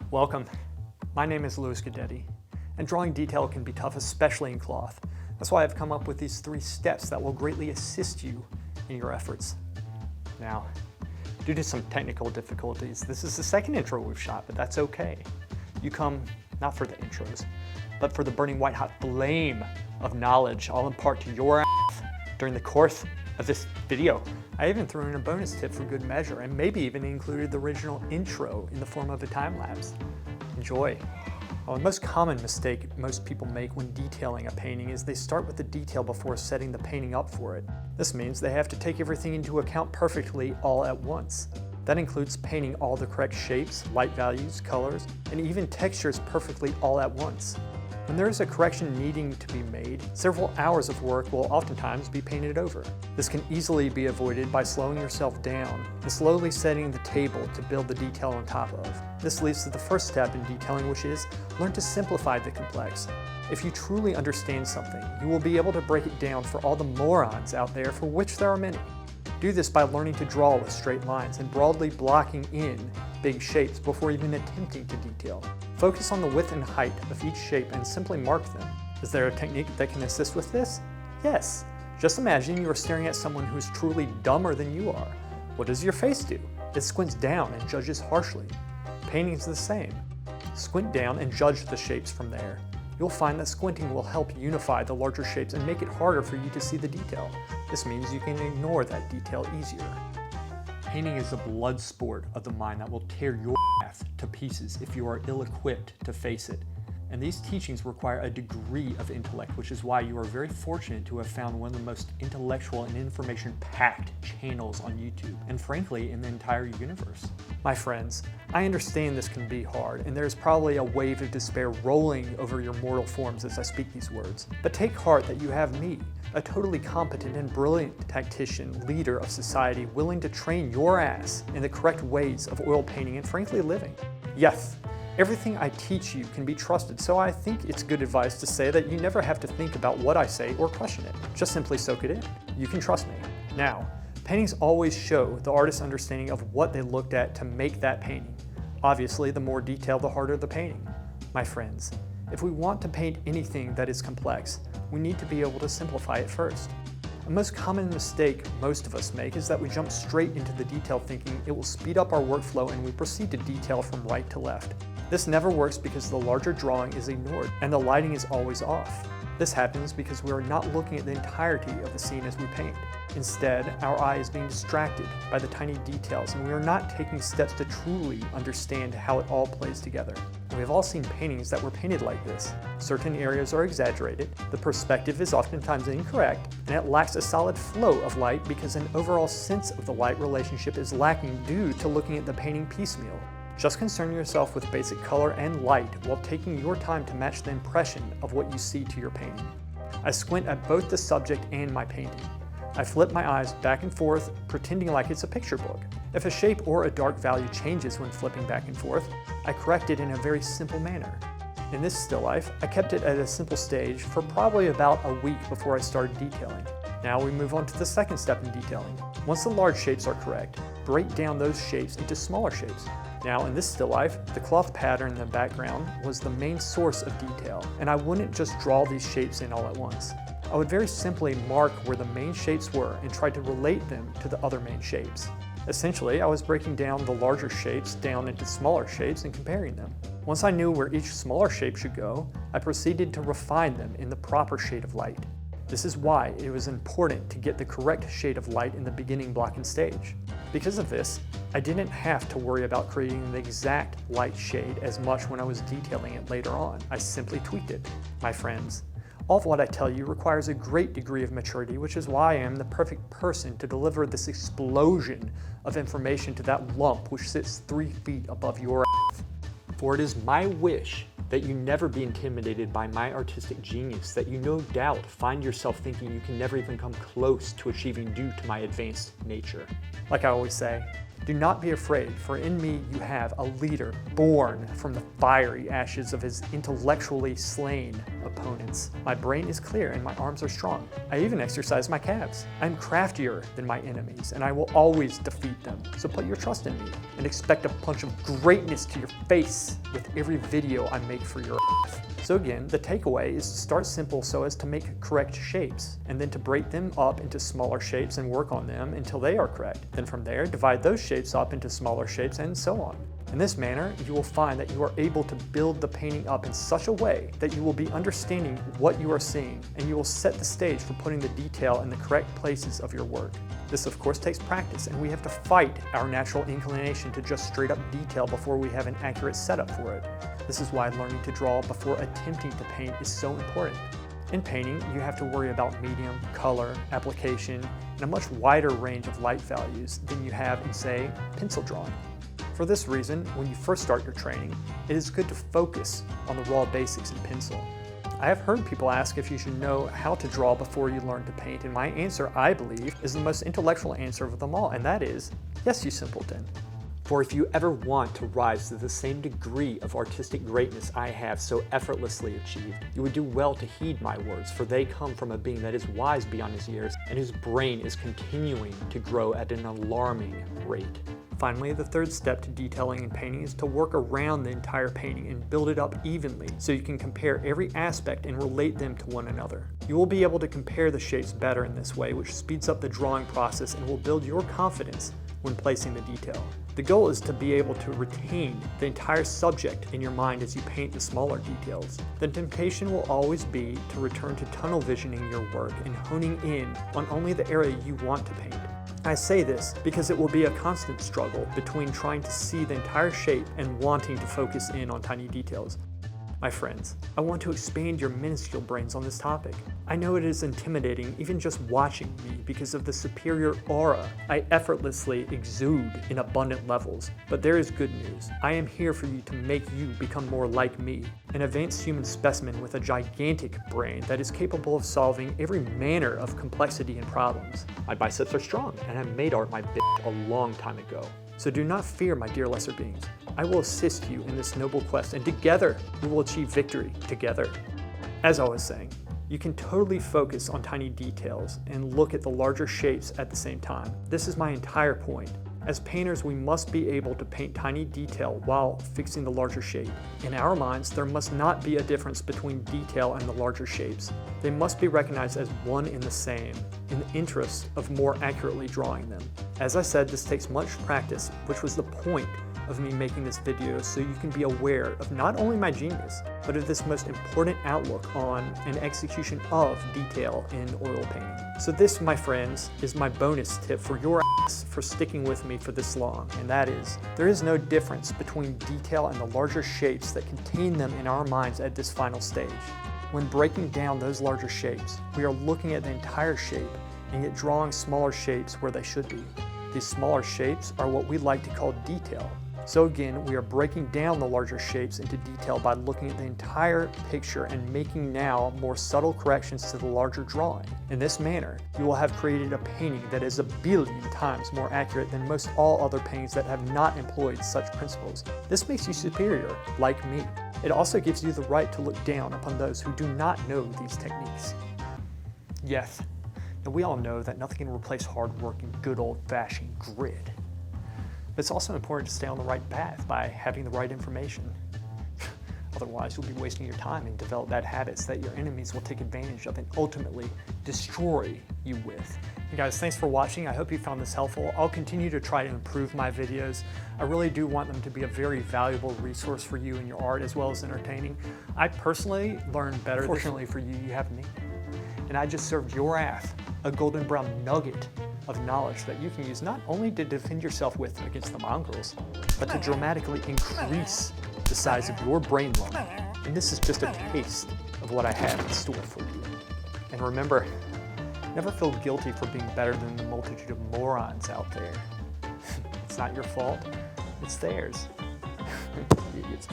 Welcome. My name is Guidetti, and drawing detail can be tough, especially in cloth. That's why I've come up with these 3 steps that will greatly assist you in your efforts. Now, due to some technical difficulties, this is the second intro we've shot, but that's okay. You come not for the intros, but for the burning white hot flame of knowledge I'll impart to your ass during the course of this video. I even threw in a bonus tip for good measure, and maybe even included the original intro in the form of a time lapse. Enjoy. Well, the most common mistake most people make when detailing a painting is they start with the detail before setting the painting up for it. This means they have to take everything into account perfectly all at once. That includes painting all the correct shapes, light values, colors, and even textures perfectly all at once. When there is a correction needing to be made, several hours of work will oftentimes be painted over. This can easily be avoided by slowing yourself down and slowly setting the table to build the detail on top of. This leads to the first step in detailing, which is learn to simplify the complex. If you truly understand something, you will be able to break it down for all the morons out there, for which there are many. Do this by learning to draw with straight lines and broadly blocking in big shapes before even attempting to detail. Focus on the width and height of each shape and simply mark them. Is there a technique that can assist with this? Yes. Just imagine you are staring at someone who is truly dumber than you are. What does your face do? It squints down and judges harshly. Painting is the same. Squint down and judge the shapes from there. You'll find that squinting will help unify the larger shapes and make it harder for you to see the detail. This means you can ignore that detail easier. Painting is a blood sport of the mind that will tear your ass to pieces if you are ill-equipped to face it. And these teachings require a degree of intellect, which is why you are very fortunate to have found one of the most intellectual and information-packed channels on YouTube, and frankly, in the entire universe. My friends, I understand this can be hard, and there's probably a wave of despair rolling over your mortal forms as I speak these words. But take heart that you have me, a totally competent and brilliant tactician, leader of society, willing to train your ass in the correct ways of oil painting and frankly living. Yes, everything I teach you can be trusted, so I think it's good advice to say that you never have to think about what I say or question it. Just simply soak it in. You can trust me. Now, paintings always show the artist's understanding of what they looked at to make that painting. Obviously, the more detailed, the harder the painting. My friends, if we want to paint anything that is complex, we need to be able to simplify it first. The most common mistake most of us make is that we jump straight into the detail thinking it will speed up our workflow and we proceed to detail from right to left. This never works because the larger drawing is ignored and the lighting is always off. This happens because we are not looking at the entirety of the scene as we paint. Instead, our eye is being distracted by the tiny details and we are not taking steps to truly understand how it all plays together. We have all seen paintings that were painted like this. Certain areas are exaggerated, the perspective is oftentimes incorrect, and it lacks a solid flow of light because an overall sense of the light relationship is lacking due to looking at the painting piecemeal. Just concern yourself with basic color and light while taking your time to match the impression of what you see to your painting. I squint at both the subject and my painting. I flip my eyes back and forth, pretending like it's a picture book. If a shape or a dark value changes when flipping back and forth, I correct it in a very simple manner. In this still life, I kept it at a simple stage for probably about a week before I started detailing. Now we move on to the second step in detailing. Once the large shapes are correct, break down those shapes into smaller shapes. Now in this still life, the cloth pattern in the background was the main source of detail, and I wouldn't just draw these shapes in all at once. I would very simply mark where the main shapes were and try to relate them to the other main shapes. Essentially, I was breaking down the larger shapes down into smaller shapes and comparing them. Once I knew where each smaller shape should go, I proceeded to refine them in the proper shade of light. This is why it was important to get the correct shade of light in the beginning block and stage. Because of this, I didn't have to worry about creating the exact light shade as much when I was detailing it later on. I simply tweaked it. My friends, all of what I tell you requires a great degree of maturity, which is why I am the perfect person to deliver this explosion of information to that lump which sits 3 feet above your ass. For it is my wish that you never be intimidated by my artistic genius, that you no doubt find yourself thinking you can never even come close to achieving due to my advanced nature. Like I always say, Do not be afraid, for in me you have a leader born from the fiery ashes of his intellectually slain opponents. My brain is clear and my arms are strong. I even exercise my calves. I am craftier than my enemies, and I will always defeat them. So put your trust in me and expect a punch of greatness to your face with every video I make for your ass. So again, the takeaway is to start simple so as to make correct shapes, and then to break them up into smaller shapes and work on them until they are correct. Then from there, divide those shapes up into smaller shapes and so on. In this manner, you will find that you are able to build the painting up in such a way that you will be understanding what you are seeing, and you will set the stage for putting the detail in the correct places of your work. This of course takes practice, and we have to fight our natural inclination to just straight up detail before we have an accurate setup for it. This is why learning to draw before attempting to paint is so important. In painting, you have to worry about medium, color, application, and a much wider range of light values than you have in, say, pencil drawing. For this reason, when you first start your training, it is good to focus on the raw basics in pencil. I have heard people ask if you should know how to draw before you learn to paint, and my answer, I believe, is the most intellectual answer of them all, and that is, yes, you simpleton. For if you ever want to rise to the same degree of artistic greatness I have so effortlessly achieved, you would do well to heed my words, for they come from a being that is wise beyond his years and whose brain is continuing to grow at an alarming rate. Finally, the third step to detailing in painting is to work around the entire painting and build it up evenly so you can compare every aspect and relate them to one another. You will be able to compare the shapes better in this way, which speeds up the drawing process and will build your confidence when placing the detail. The goal is to be able to retain the entire subject in your mind as you paint the smaller details. The temptation will always be to return to tunnel visioning your work and honing in on only the area you want to paint. I say this because it will be a constant struggle between trying to see the entire shape and wanting to focus in on tiny details. My friends, I want to expand your minuscule brains on this topic. I know it is intimidating even just watching me because of the superior aura I effortlessly exude in abundant levels, but there is good news. I am here for you to make you become more like me, an advanced human specimen with a gigantic brain that is capable of solving every manner of complexity and problems. My biceps are strong, and I made art my bitch a long time ago. So do not fear, my dear lesser beings. I will assist you in this noble quest, and together we will achieve victory together. As I was saying, you can totally focus on tiny details and look at the larger shapes at the same time. This is my entire point. As painters, we must be able to paint tiny detail while fixing the larger shape. In our minds, there must not be a difference between detail and the larger shapes. They must be recognized as one and the same, in the interest of more accurately drawing them. As I said, this takes much practice, which was the point of me making this video, so you can be aware of not only my genius, but of this most important outlook on and execution of detail in oil painting. So this, my friends, is my bonus tip for your ass for sticking with me for this long, and that is, there is no difference between detail and the larger shapes that contain them in our minds at this final stage. When breaking down those larger shapes, we are looking at the entire shape and yet drawing smaller shapes where they should be. These smaller shapes are what we like to call detail. So again, we are breaking down the larger shapes into detail by looking at the entire picture and making now more subtle corrections to the larger drawing. In this manner, you will have created a painting that is 1 billion times more accurate than most all other paintings that have not employed such principles. This makes you superior, like me. It also gives you the right to look down upon those who do not know these techniques. Yes, and we all know that nothing can replace hard work and good old-fashioned grit. But it's also important to stay on the right path by having the right information. Otherwise, you'll be wasting your time and develop bad habits that your enemies will take advantage of and ultimately destroy you with. Hey guys, thanks for watching. I hope you found this helpful. I'll continue to try to improve my videos. I really do want them to be a very valuable resource for you in your art as well as entertaining. I personally learn better. Fortunately for you, you have me. And I just served your ass a golden brown nugget of knowledge that you can use not only to defend yourself with against the mongrels, but to dramatically increase the size of your brain lump. And this is just a taste of what I have in store for you. And remember, never feel guilty for being better than the multitude of morons out there. It's not your fault, it's theirs. Idiots.